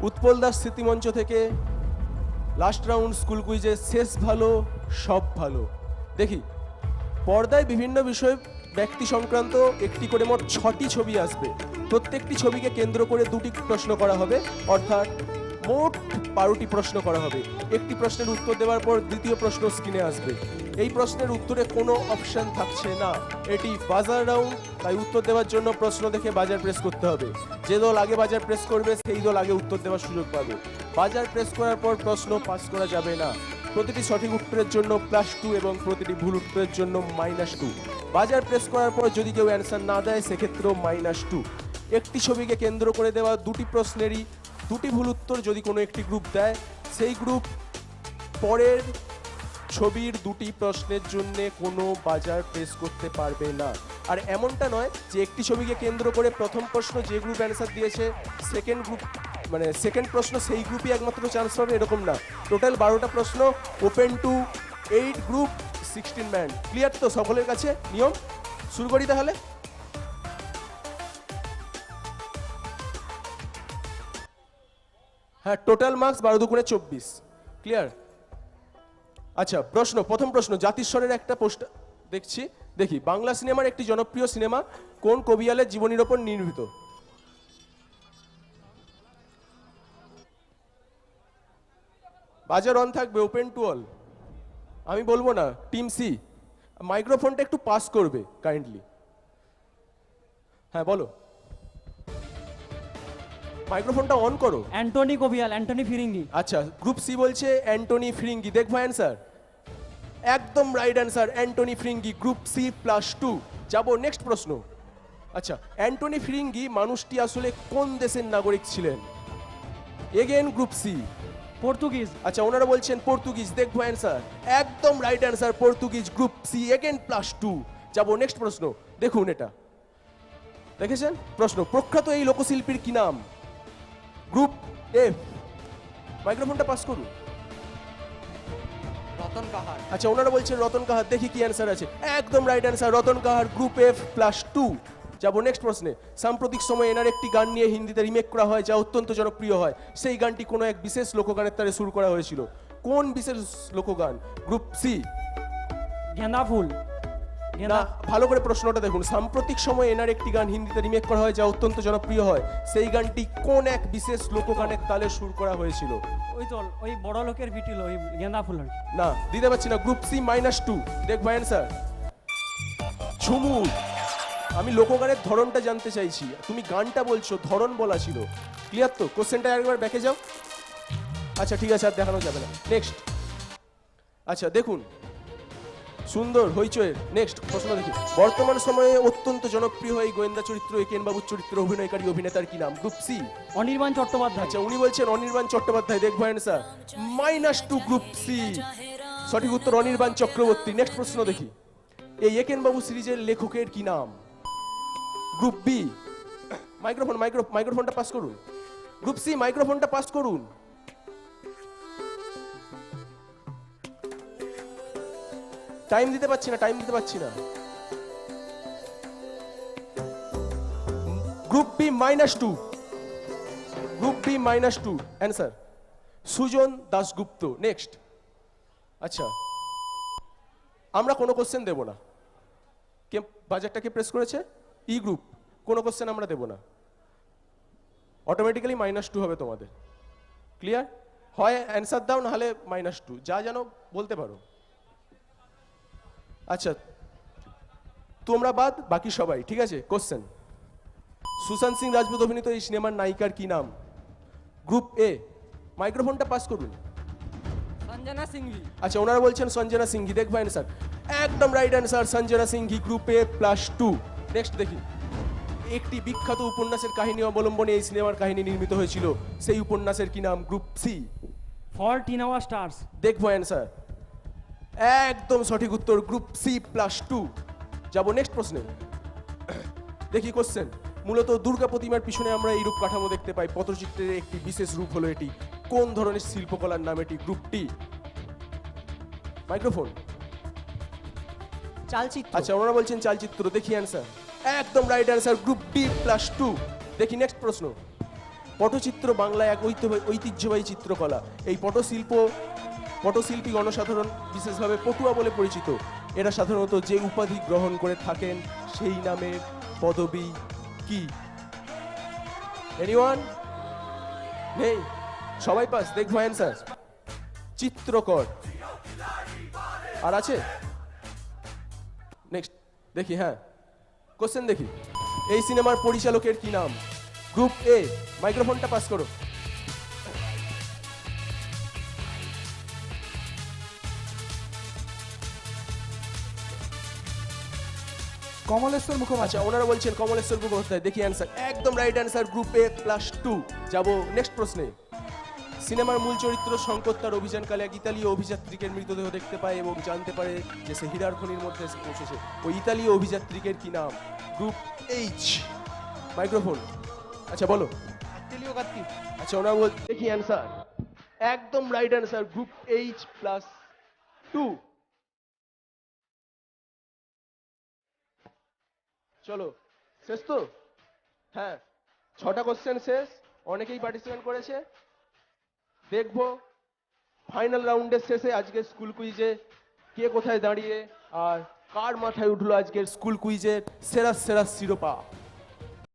উৎপল দাস স্মৃতিমঞ্চ থেকে last round school কুইজে শেষ ভালো সব ভালো। দেখি, পর্দায় বিভিন্ন বিষয় ব্যক্তি সংক্রান্ত একটি করে মোট 6টি ছবি আসবে। প্রত্যেকটি ছবিকে কেন্দ্র করে 2টি প্রশ্ন করা হবে, অর্থাৎ মোট 12টি প্রশ্ন করা হবে। একটি প্রশ্নের উত্তর দেওয়ার পর দ্বিতীয় প্রশ্ন স্ক্রিনে আসবে। এই প্রশ্নের উত্তরে কোনো অপশন থাকছে না, এটি বাজার রাউন্ড। তাই উত্তর দেওয়ার জন্য প্রশ্ন দেখে বাজার প্রেস করতে হবে। যে দল আগে বাজার প্রেস করবে সেই দল আগে উত্তর দেওয়ার সুযোগ পাবে। বাজার প্রেস করার পর প্রশ্ন পাস করা যাবে না। প্রতিটি সঠিক উত্তরের জন্য +2 এবং প্রতিটি ভুল উত্তরের জন্য -2। বাজার প্রেস করার পর যদি কেউ অ্যান্সার না দেয় সেক্ষেত্রেও -2। একটি ছবিকে কেন্দ্র করে দেওয়া 2টি প্রশ্নেরই 2টি ভুল উত্তর যদি কোনো একটি গ্রুপ দেয়, সেই গ্রুপ পরের ছবির 2টি প্রশ্নের জন্য কোনো বাজার প্রেস করতে পারবে না। আর এমনটা নয় যে একটি ছবিকে কেন্দ্র করে প্রথম প্রশ্ন যে গ্রুপ অ্যান্সার দিয়েছে সেকেন্ড প্রশ্ন সেই গ্রুপই একমাত্র চান্স পাবে, এরকম না। টোটাল 12টা প্রশ্ন, open to 8 group 16 man. Clear তো সকলের কাছে নিয়ম? শুরু করি তাহলে। হ্যাঁ, টোটাল মার্কস 12 দুগুণে 24। ক্লিয়ার? আচ্ছা, প্রথম প্রশ্ন জাতিস্বরের একটা পোস্টার দেখি বাংলা সিনেমার একটি জনপ্রিয় সিনেমা কোন কবিয়ালের জীবনীর ওপর নির্মিত? বাজার অন থাকবে, ওপেন টু অল। আমি বলবো না, টিম সি। মাইক্রোফোনটা একটু পাস করবে কাইন্ডলি। হ্যাঁ বলো, মাইক্রোফোনটা অন করো। অ্যান্টনি কবিয়াল, অ্যান্টনি ফিরিঙ্গি। আচ্ছা, গ্রুপ সি বলছে অ্যান্টনি ফিরিঙ্গি। দেখবো অ্যান্সার? একদম right answer, Antony Firingee. Group C +2। যাবো নেক্সট প্রশ্ন। আচ্ছা, অ্যান্টনি ফিরিঙ্গি মানুষটি আসলে কোন দেশের নাগরিক ছিলেন? Again group C. পর্তুগিজ। আচ্ছা, ওনারা বলছেন পর্তুগিজ। দেখবো অ্যান্সার? একদম right answer, Portuguese. Group C again +2। যাবো নেক্সট প্রশ্ন। দেখুন এটা, দেখেছেন প্রশ্ন, প্রখ্যাত এই লোকশিল্পীর কি নাম? Group F. মাইক্রোফোনটা পাস করুন। রতন কাহার। আচ্ছা, ওনারা বলছেন রতন কাহার। দেখি কি অ্যান্সার আছে। একদম রাইট অ্যান্সার, রতন কাহার। Group F +2। যাবো নেক্সট প্রশ্নে। সাম্প্রতিক সময়ে এনার একটি গান নিয়ে হিন্দিতে রিমেক করা হয় যা অত্যন্ত জনপ্রিয় হয়। সেই গানটি কোনো এক বিশেষ লোকগানের তারে শুরু করা হয়েছিল। কোন বিশেষ লোকগান? Group C. গেঁদা ফুল। না, ভালো করে প্রশ্নটা দেখুন। সাম্প্রতিক সময়ে এনার একটি গান হিন্দিতে রিমেক করা হয় যা অত্যন্ত জনপ্রিয় হয়। সেই গানটি কোন এক বিশেষ লোকগানের তালে সুর করা হয়েছিল? ওই বড় লোকের বিটিল, ওই গেঁদা ফুল। না, দিতে পারছি না। Group C -2। দেখবো অ্যান্সার? ঝুমুর। আমি লোকগানের ধরনটা জানতে চাইছি, তুমি গানটা বলছো, ধরন বলা ছিল। ক্লিয়ার তো? কোশ্চেনটা একবার ব্যাকে যাও। আচ্ছা ঠিক আছে, আর দেখানো যাবে না। নেক্সট। আচ্ছা দেখুন, সুন্দর হইচই। নেক্সট প্রশ্ন দেখি। বর্তমান সময়ে অত্যন্ত জনপ্রিয় হয় গোয়েন্দা চরিত্র একেন বাবুর চরিত্রে অভিনয়কারী অভিনেতার কি নাম? Group C. অনির্বাণ চট্টোপাধ্যায়। আচ্ছা, উনি বলছেন অনির্বাণ চট্টোপাধ্যায়। দেখবো অ্যান্সার? -2। গ্রুপ সি সঠিক উত্তর অনির্বাণ চক্রবর্তী। নেক্সট প্রশ্ন দেখি। এই একেন বাবু সিরিজের লেখকের কি নাম? Group B. মাইক্রোফোনটা পাস করুন। গ্রুপ সি, মাইক্রোফোনটা পাস করুন। টাইম দিতে পারছি না। Group B -2। Group B -2 answer Sujan Dasgupta. Next. আচ্ছা, আমরা কোনো কোশ্চেন দেব না। কে বাজারটাকে প্রেস করেছে? ই গ্রুপ। কোনো কোশ্চেন আমরা দেব না, অটোমেটিক্যালি -2 হবে তোমাদের। ক্লিয়ার? হয় অ্যান্সার দাও, না হলে -2, যা জানো বলতে পারো। আচ্ছা, তোমরা বাদ বাকি সবাই, ঠিক আছে? কোশ্চেন। সুশান্ত সিং রাজপুত অভিনীত এই সিনেমার নায়িকার কি নাম? Group A. মাইক্রোফোনটা পাস করুন। সঞ্জনা সিংভি। আচ্ছা, ওনারা বলছেন সঞ্জনা সিংহি। দেখবো অ্যান্সার? একদম right answer, Sanjana Singhi. Group এ +2। নেক্সট দেখি। একটি বিখ্যাত উপন্যাসের কাহিনী অবলম্বনে এই সিনেমার কাহিনী নির্মিত হয়েছিল। সেই উপন্যাসের কি নাম? Group C. Fault in our stars. দেখবো অ্যান্সার? একদম সঠিক উত্তর, গ্রুপ সি +2। যাবো নেক্সট প্রশ্নে। দেখি কোশ্চেন। মূলত দুর্গা প্রতিমার পিছনে আমরা এই রূপ কাঠামো দেখতে পাই। পটচিত্রের একটি বিশেষ রূপ হলো এটি। কোন ধরনের শিল্পকলার নাম এটি? গ্রুপ টি। মাইক্রোফোন। চালচিত্র। আচ্ছা, ওনারা বলছেন চালচিত্র। দেখি অ্যান্সার? একদম রাইট অ্যান্সার, গ্রুপ ডি +2। দেখি নেক্সট প্রশ্ন। পটচিত্র বাংলায় এক ঐতিহ্যবাহী চিত্রকলা। এই পটশিল্পী গণসাধারণ বিশেষভাবে পটুয়া বলে পরিচিত। এরা সাধারণত যে উপাধি গ্রহণ করে থাকেন সেই নামের পদবী কি? এনিওয়ান? নেই? সবাই পাস? দেখবো অ্যান্সার। চিত্রকর। আর আছে? নেক্সট দেখি। হ্যাঁ, কোশ্চেন দেখি। এই সিনেমার পরিচালকের কি নাম? গ্রুপ এ, মাইক্রোফোনটা পাস করো। কমলেশ্বর মুখোপাধ্যায়। আচ্ছা, ওনারা বলছেন কমলেশ্বর মুখোপাধ্যায়। দেখি অ্যান্সার, একদম রাইট অ্যান্সার, গ্রুপ এ +2। যাবো নেক্সট প্রশ্নে। সিনেমার মূল চরিত্র শঙ্কর তার অভিযানকালে এক ইতালীয় অভিযাত্রীকের মৃতদেহ দেখতে পায় এবং জানতে পারে যে সে হীরার খনির মধ্যে এসে পৌঁছেছে। ওই ইতালীয় অভিযাত্রীকের কি নাম? Group H, microphone. আচ্ছা বলো। আত্তেলিও কার্তিক। আচ্ছা, ওনারা বল। দেখি অ্যান্সার, একদম রাইট অ্যান্সার, গ্রুপ এইচ +2। চলো, শেষ তো? হ্যাঁ, 6টা কোশ্চেন শেষ। অনেকেই পার্টিসিপেট করেছে। দেখবো ফাইনাল রাউন্ডের শেষে আজকের স্কুল কুইজে কে কোথায় দাঁড়িয়ে আর কার মাথায় উঠলো আজকের স্কুল কুইজের সেরা সেরা শিরোপা।